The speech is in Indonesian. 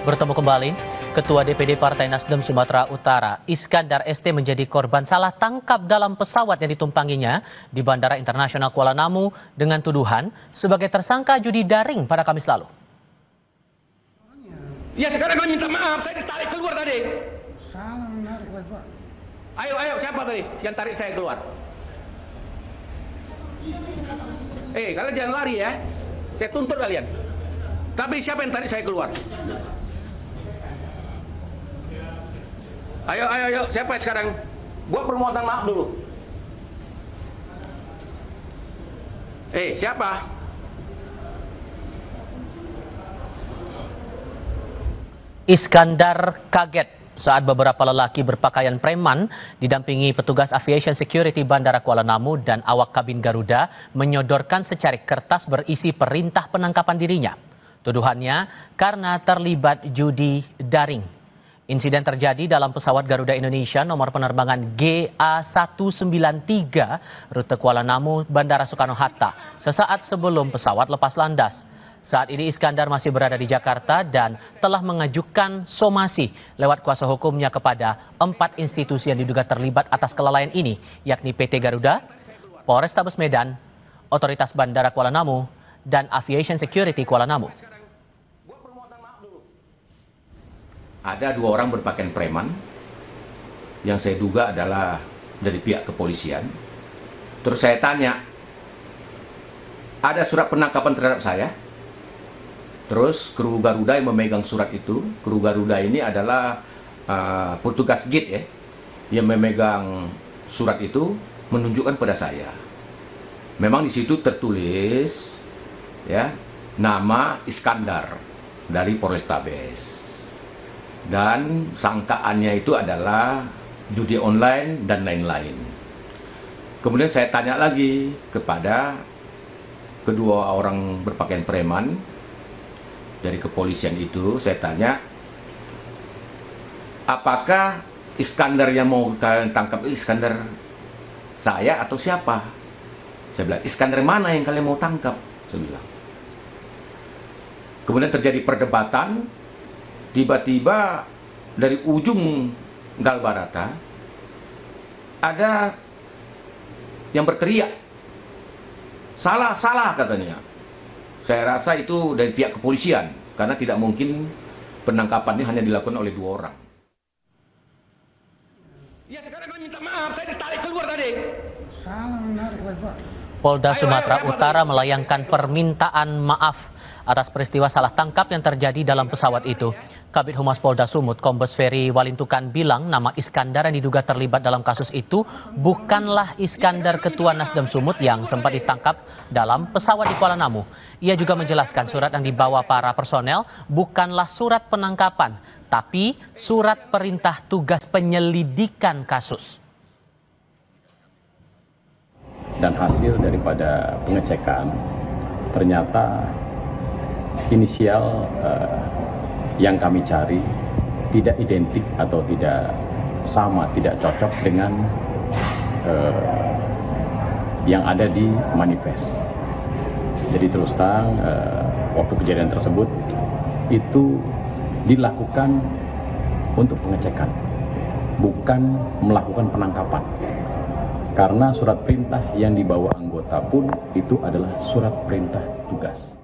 Bertemu kembali, Ketua DPD Partai Nasdem Sumatera Utara, Iskandar ST menjadi korban salah tangkap dalam pesawat yang ditumpanginya di Bandara Internasional Kuala Namu dengan tuduhan sebagai tersangka judi daring pada Kamis lalu. Ya sekarang kami minta maaf, saya ditarik keluar tadi. Salah menarik, Pak. Ayo, siapa tadi yang tarik saya keluar? Kalian jangan lari ya. Saya tuntut kalian. Tapi siapa yang tarik saya keluar? Ayo, siapa sekarang? Buat permohonan maaf dulu. Siapa? Iskandar kaget saat beberapa lelaki berpakaian preman didampingi petugas aviation security Bandara Kuala Namu dan awak kabin Garuda menyodorkan secarik kertas berisi perintah penangkapan dirinya. Tuduhannya karena terlibat judi daring. Insiden terjadi dalam pesawat Garuda Indonesia nomor penerbangan GA193 rute Kuala Namu Bandara Soekarno-Hatta sesaat sebelum pesawat lepas landas. Saat ini Iskandar masih berada di Jakarta dan telah mengajukan somasi lewat kuasa hukumnya kepada 4 institusi yang diduga terlibat atas kelalaian ini, yakni PT Garuda, Polrestabes Medan, Otoritas Bandara Kuala Namu, dan Aviation Security Kuala Namu. Ada 2 orang berpakaian preman yang saya duga adalah dari pihak kepolisian. Terus saya tanya, ada surat penangkapan terhadap saya? Terus kru Garuda yang memegang surat itu, kru Garuda ini adalah petugas gate ya, yang memegang surat itu menunjukkan pada saya. Memang di situ tertulis ya nama Iskandar dari Polrestabes. Dan sangkaannya itu adalah judi online dan lain-lain. Kemudian saya tanya lagi kepada kedua orang berpakaian preman dari kepolisian itu, saya tanya, apakah Iskandar yang mau kalian tangkap Iskandar saya atau siapa? Saya bilang, Iskandar mana yang kalian mau tangkap? Saya bilang. Kemudian terjadi perdebatan. Tiba-tiba dari ujung Galbarata ada yang berteriak, salah katanya. Saya rasa itu dari pihak kepolisian karena tidak mungkin penangkapan ini hanya dilakukan oleh 2 orang. Ya sekarang kami minta maaf, saya ditarik keluar tadi. Salah menarik, Pak. Polda Sumatera Utara melayangkan permintaan maaf atas peristiwa salah tangkap yang terjadi dalam pesawat itu. Kabid Humas Polda Sumut, Kombes Ferry Walintukan bilang nama Iskandar yang diduga terlibat dalam kasus itu bukanlah Iskandar Ketua Nasdem Sumut yang sempat ditangkap dalam pesawat di Kuala Namu. Ia juga menjelaskan surat yang dibawa para personel bukanlah surat penangkapan, tapi surat perintah tugas penyelidikan kasus. Dan hasil daripada pengecekan ternyata inisial yang kami cari tidak identik atau tidak sama, tidak cocok dengan yang ada di manifest. Jadi terus terang waktu kejadian tersebut itu dilakukan untuk pengecekan, bukan melakukan penangkapan. Karena surat perintah yang dibawa anggota pun itu adalah surat perintah tugas.